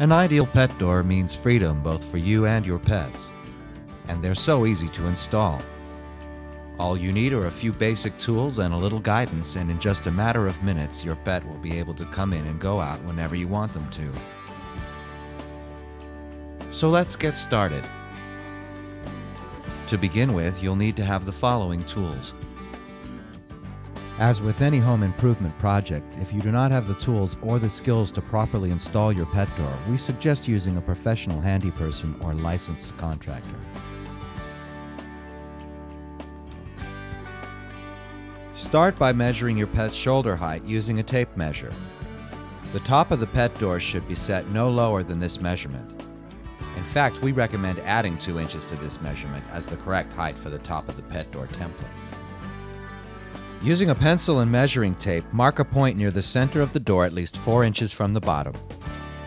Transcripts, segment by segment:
An ideal pet door means freedom both for you and your pets, and they're so easy to install. All you need are a few basic tools and a little guidance, and in just a matter of minutes, your pet will be able to come in and go out whenever you want them to. So let's get started. To begin with, you'll need to have the following tools. As with any home improvement project, if you do not have the tools or the skills to properly install your pet door, we suggest using a professional handy person or licensed contractor. Start by measuring your pet's shoulder height using a tape measure. The top of the pet door should be set no lower than this measurement. In fact, we recommend adding 2 inches to this measurement as the correct height for the top of the pet door template. Using a pencil and measuring tape, mark a point near the center of the door at least 4 inches from the bottom.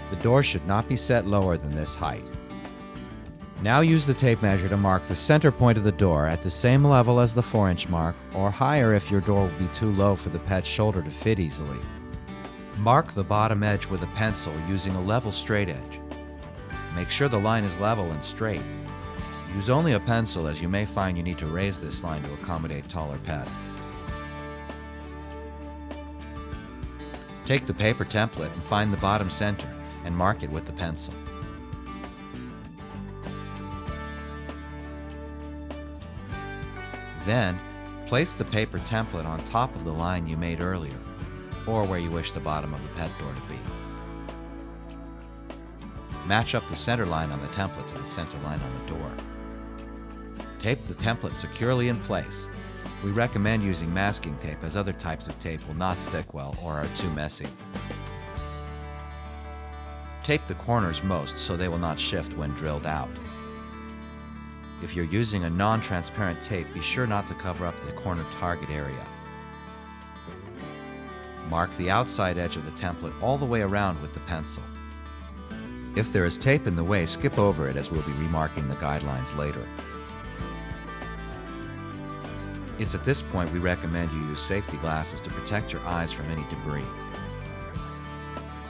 The door should not be set lower than this height. Now use the tape measure to mark the center point of the door at the same level as the 4-inch mark, or higher if your door will be too low for the pet's shoulder to fit easily. Mark the bottom edge with a pencil using a level straight edge. Make sure the line is level and straight. Use only a pencil, as you may find you need to raise this line to accommodate taller pets. Take the paper template and find the bottom center and mark it with the pencil. Then, place the paper template on top of the line you made earlier, or where you wish the bottom of the pet door to be. Match up the center line on the template to the center line on the door. Tape the template securely in place. We recommend using masking tape, as other types of tape will not stick well or are too messy. Tape the corners most so they will not shift when drilled out. If you're using a non-transparent tape, be sure not to cover up the corner target area. Mark the outside edge of the template all the way around with the pencil. If there is tape in the way, skip over it, as we'll be remarking the guidelines later. It's at this point we recommend you use safety glasses to protect your eyes from any debris.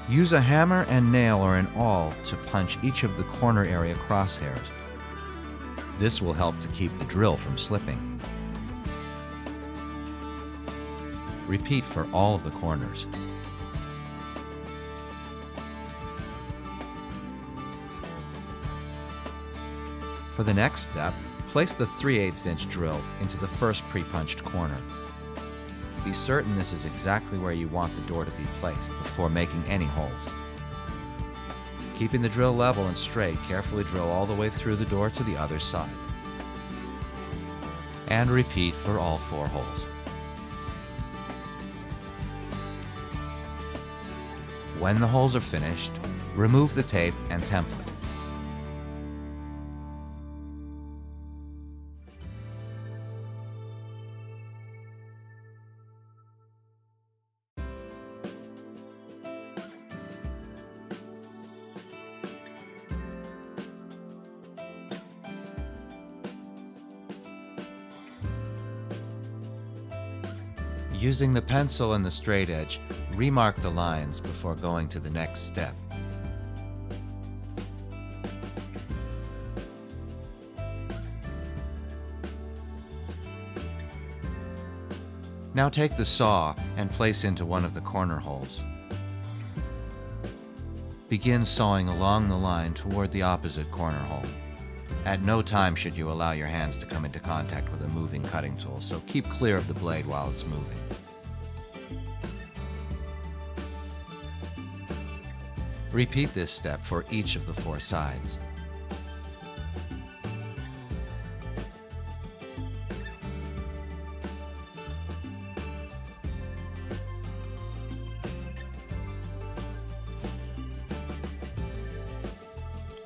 Use a hammer and nail or an awl to punch each of the corner area crosshairs. This will help to keep the drill from slipping. Repeat for all of the corners. For the next step, place the 3/8 inch drill into the first pre-punched corner. Be certain this is exactly where you want the door to be placed before making any holes. Keeping the drill level and straight, carefully drill all the way through the door to the other side. And repeat for all 4 holes. When the holes are finished, remove the tape and template. Using the pencil and the straight edge, remark the lines before going to the next step. Now take the saw and place into one of the corner holes. Begin sawing along the line toward the opposite corner hole. At no time should you allow your hands to come into contact with a moving cutting tool, so keep clear of the blade while it's moving. Repeat this step for each of the 4 sides.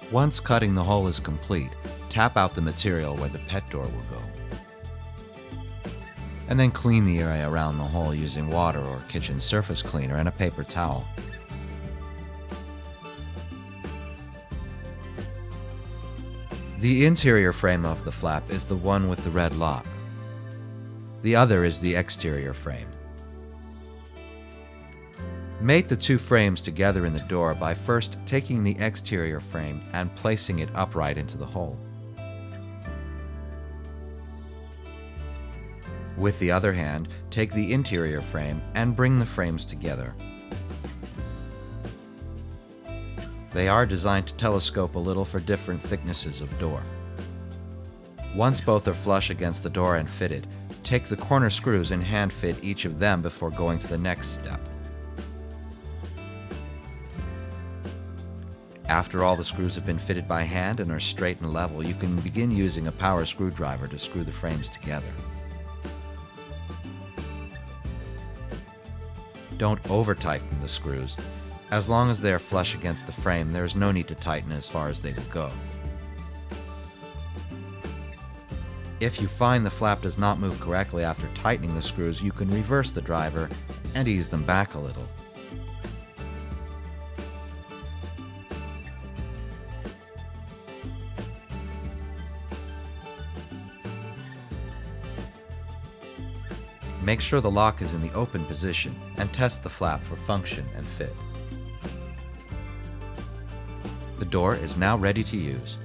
Once cutting the hole is complete, tap out the material where the pet door will go. And then clean the area around the hole using water or kitchen surface cleaner and a paper towel. The interior frame of the flap is the one with the red lock. The other is the exterior frame. Mate the two frames together in the door by first taking the exterior frame and placing it upright into the hole. With the other hand, take the interior frame and bring the frames together. They are designed to telescope a little for different thicknesses of door. Once both are flush against the door and fitted, take the corner screws and hand fit each of them before going to the next step. After all the screws have been fitted by hand and are straight and level, you can begin using a power screwdriver to screw the frames together. Don't over-tighten the screws. As long as they are flush against the frame, there is no need to tighten as far as they will go. If you find the flap does not move correctly after tightening the screws, you can reverse the driver and ease them back a little. Make sure the lock is in the open position and test the flap for function and fit. The door is now ready to use.